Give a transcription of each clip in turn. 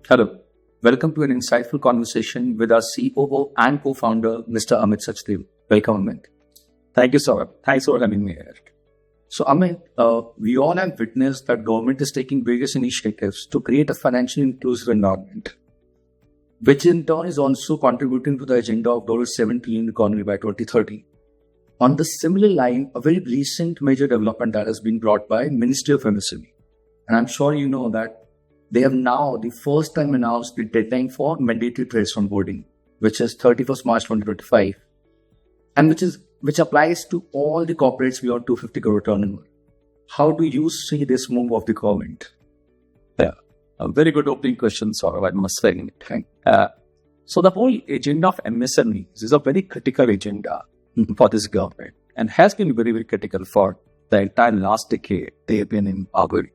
Hello. Welcome to an insightful conversation with our COO and co-founder, Mr. Amit Sachdev. Welcome, Amit. Thank you, Saurabh. Thanks for having me here. So, Amit, we all have witnessed that government is taking various initiatives to create a financially inclusive environment, which in turn is also contributing to the agenda of $7 trillion economy by 2030. On the similar line, a very recent major development that has been brought by Ministry of MSME. And I'm sure you know that they have now the first time announced the deadline for mandatory TReDS onboarding, which is 31st March 2025, and which applies to all the corporates beyond 250 crore turnover. How do you see this move of the government? Yeah, a very good opening question, Saurabh, I must say. So the whole agenda of MSMEs is a very critical agenda for this government and has been very, very critical for the entire last decade they have been in power.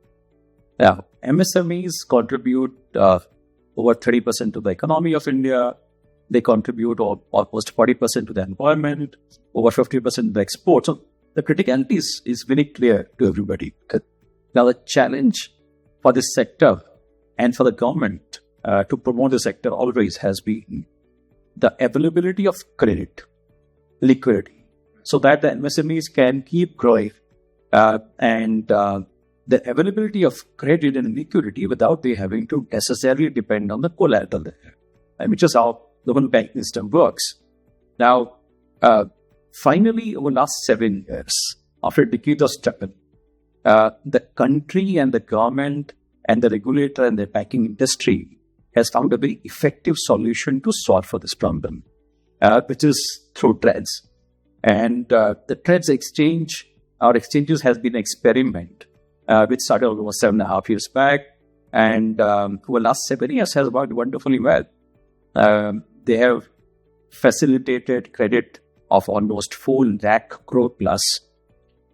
Yeah, MSMEs contribute over 30% to the economy of India. They contribute almost 40% to the employment, over 50% to the export. So the criticality is very clear to everybody. Now the challenge for this sector and for the government to promote the sector always has been the availability of credit, liquidity, so that the MSMEs can keep growing and the availability of credit and liquidity without they having to necessarily depend on the collateral there, which is how the whole banking system works. Now, finally, over the last 7 years, after a decade of struggle, the country and the government and the regulator and the banking industry has found a very effective solution to solve for this problem, which is through TReDS. And the TReDS exchange, our exchanges has been an experiment which started over 7.5 years back, and over the last 7 years has worked wonderfully well. They have facilitated credit of almost 4 lakh crore plus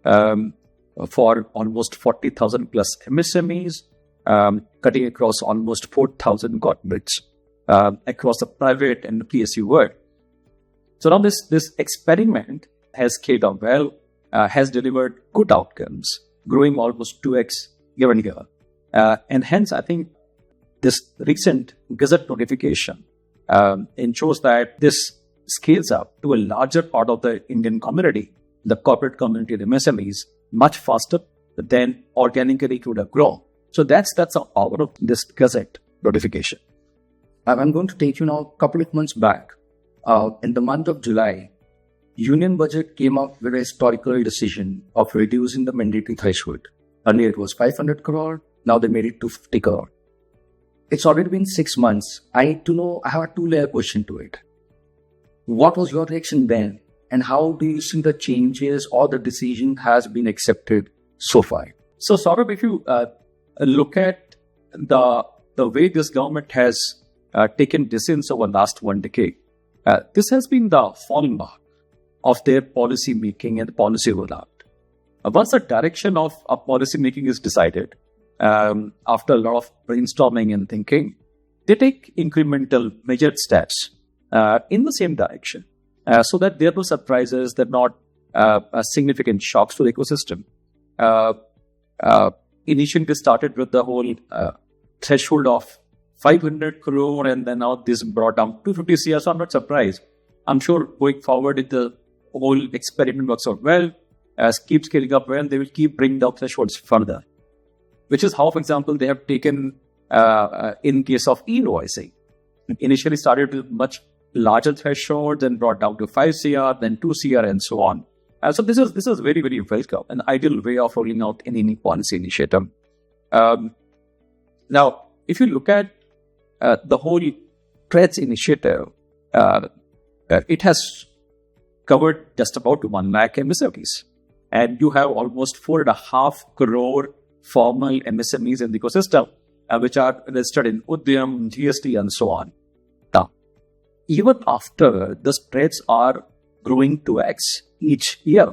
for almost 40,000 plus MSMEs, cutting across almost 4,000 corporates across the private and the PSU world. So now this experiment has scaled up well, has delivered good outcomes, growing almost 2x year on year. And hence, I think this recent Gazette notification ensures that this scales up to a larger part of the Indian community, the corporate community, the MSMEs, much faster than organically it would have grown. So that's the power of this Gazette notification. I'm going to take you now a couple of months back. In the month of July, Union Budget came up with a historical decision of reducing the mandatory threshold. Earlier it was 500 crore, now they made it to 50 crore. It's already been 6 months. I have a 2-layer question to it. What was your reaction then? And how do you see the changes or the decision has been accepted so far? So Saurabh, if you look at the way this government has taken decisions over the last 1 decade, this has been the hallmark of their policy making and policy rollout. Once the direction of policy making is decided, after a lot of brainstorming and thinking, they take incremental measured steps in the same direction so that there are no surprises, there are not significant shocks to the ecosystem. Initially, they started with the whole threshold of 500 crore and then now this brought down to 250 crore. So I'm not surprised. I'm sure going forward, if the whole experiment works out well, keep scaling up well, they will keep bringing down thresholds further. Which is how, for example, they have taken in case of e-invoicing. Initially started with much larger thresholds and brought down to 5 CR, then 2 CR and so on. So this is very, very welcome, an ideal way of rolling out any policy initiative. Now, if you look at the whole TReDS initiative, it has covered just about 1 lakh MSMEs. And you have almost 4.5 crore formal MSMEs in the ecosystem, which are registered in Udyam, GST, and so on. Now, even after the TReDS are growing 2x each year,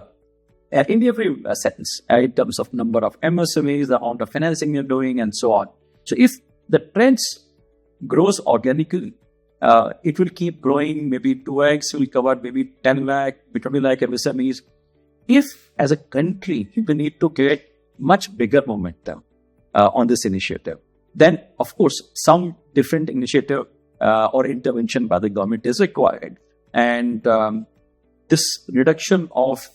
in every sense, in terms of number of MSMEs, the amount of financing you're doing, and so on. So if the TReDS grows organically, it will keep growing, maybe 2x, will cover maybe 10 lakh, 20 lakh MSMEs. If, as a country, we need to get much bigger momentum on this initiative, then of course some different initiative or intervention by the government is required. And this reduction of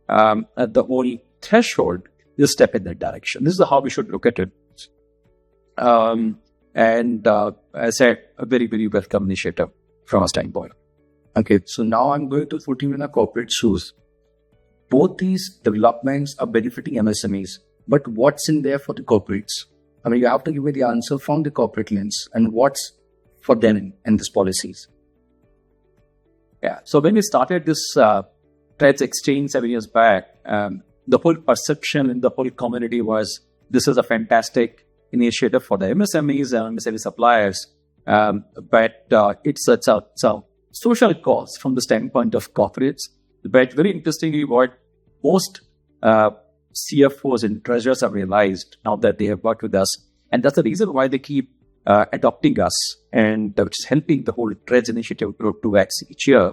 the whole threshold is a step in that direction. This is how we should look at it. And as I said, a very, very welcome initiative from our standpoint. Okay, so now I'm going to put you in a corporate shoes. Both these developments are benefiting MSMEs, but what's in there for the corporates? I mean, you have to give me the answer from the corporate lens and what's for them in these policies. Yeah, so when we started this TReDS exchange 7 years back, the whole perception in the whole community was this is a fantastic initiative for the MSMEs and MSME suppliers, but it's a social cause from the standpoint of corporates. But very interestingly, what most CFOs and treasurers have realized now that they have worked with us, and that's the reason why they keep adopting us, and which is helping the whole TReDS initiative grow 2x each year.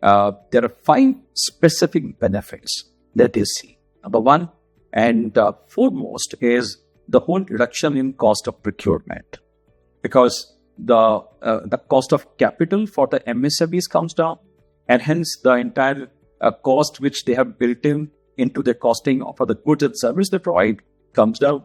There are 5 specific benefits that they see. Number one, and foremost, is the whole reduction in cost of procurement, because the cost of capital for the MSMEs comes down, and hence the entire cost which they have built into their costing for the goods and service they provide comes down.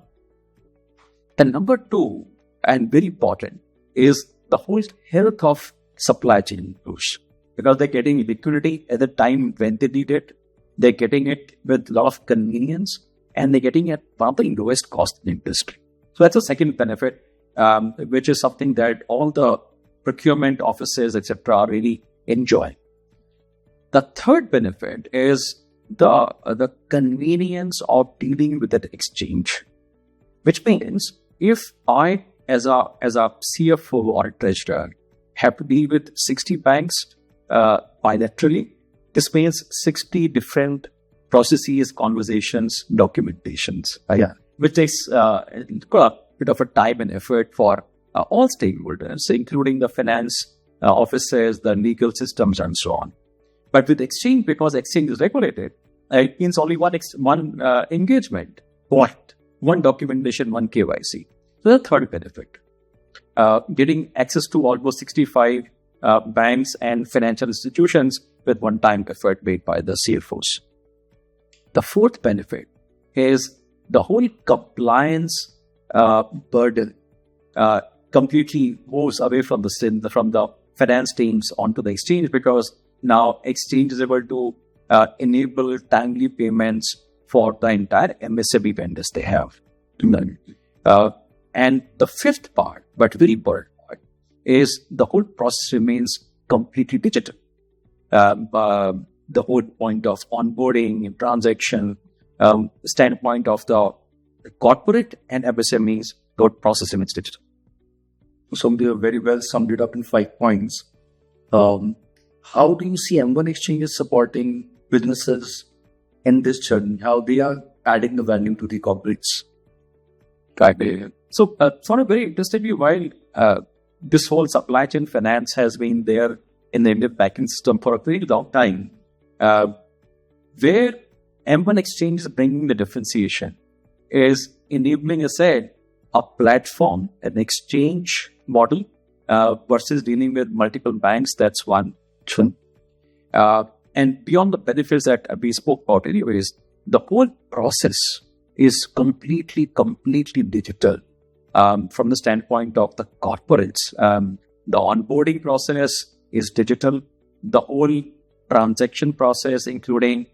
And number 2, and very important, is the whole health of supply chain push, because they're getting liquidity at the time when they need it. They're getting it with a lot of convenience, and they're getting it at one of the lowest cost in the industry. So that's the second benefit, which is something that all the procurement offices, etc., are really enjoying. The third benefit is the convenience of dealing with that exchange, which means if I, as a CFO or a treasurer, have to deal with 60 banks bilaterally, this means 60 different processes, conversations, documentations, right? Yeah. Which takes a bit of a time and effort for all stakeholders, including the finance offices, the legal systems, and so on. But with exchange, because exchange is regulated, it means only one engagement, one documentation, one KYC. So the third benefit, getting access to almost 65 banks and financial institutions with one-time effort made by the CFOs. The fourth benefit is the whole compliance burden completely moves away from the finance teams onto the exchange, because now exchange is able to enable timely payments for the entire MSME vendors they have. And the fifth part, but very important part, is the whole process remains completely digital. The whole point of onboarding and transaction standpoint of the corporate and MSMEs, the process remains digital. So they are very well summed it up in 5 points. How do you see M1xchange supporting businesses in this journey? How they are adding the value to the corporates? Right. So, sort of very interestingly, while this whole supply chain finance has been there in the Indian banking system for a very long time, where M1xchange is bringing the differentiation is enabling, as I said, a platform, an exchange model versus dealing with multiple banks. That's one. And beyond the benefits that we spoke about anyways, the whole process is completely digital from the standpoint of the corporates. The onboarding process is digital. The whole transaction process, including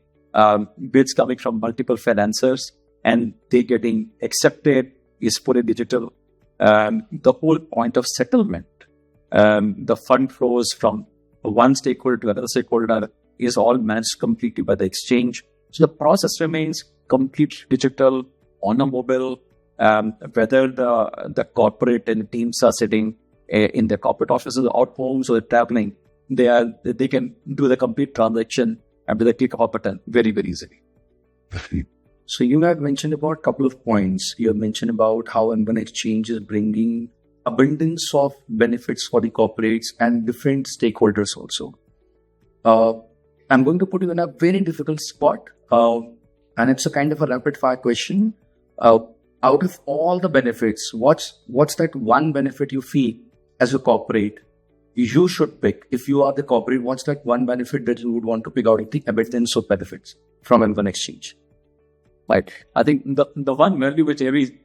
bids coming from multiple financiers and they getting accepted, is fully digital. The whole point of settlement, the fund flows from one stakeholder to another stakeholder, is all managed completely by the exchange. So the process remains completely digital on a mobile, whether the corporate and teams are sitting in their corporate offices or at homes or traveling, they can do the complete transaction and with a click of a button very, very easily. So you have mentioned about a couple of points. You have mentioned about how M1xchange is bringing abundance of benefits for the corporates and different stakeholders also. I'm going to put you in a very difficult spot, and it's a kind of a rapid fire question. out of all the benefits, what's that one benefit you feel as a corporate you should pick? If you are the corporate, what's that one benefit that you would want to pick out of the abundance of benefits from M1xchange? Right. I think the one value which every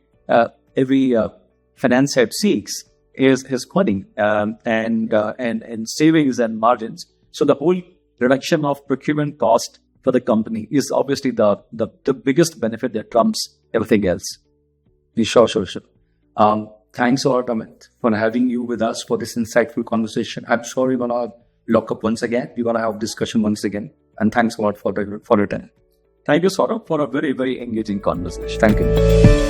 finance head seeks is his money and savings and margins. So the whole reduction of procurement cost for the company is obviously the biggest benefit that trumps everything else. Sure. Thanks a lot, Amit, for having you with us for this insightful conversation. I'm sure we're going to lock up once again. We're going to have discussion once again. And thanks a lot for your time. Thank you, Saurabh, for a very, very engaging conversation. Thank you.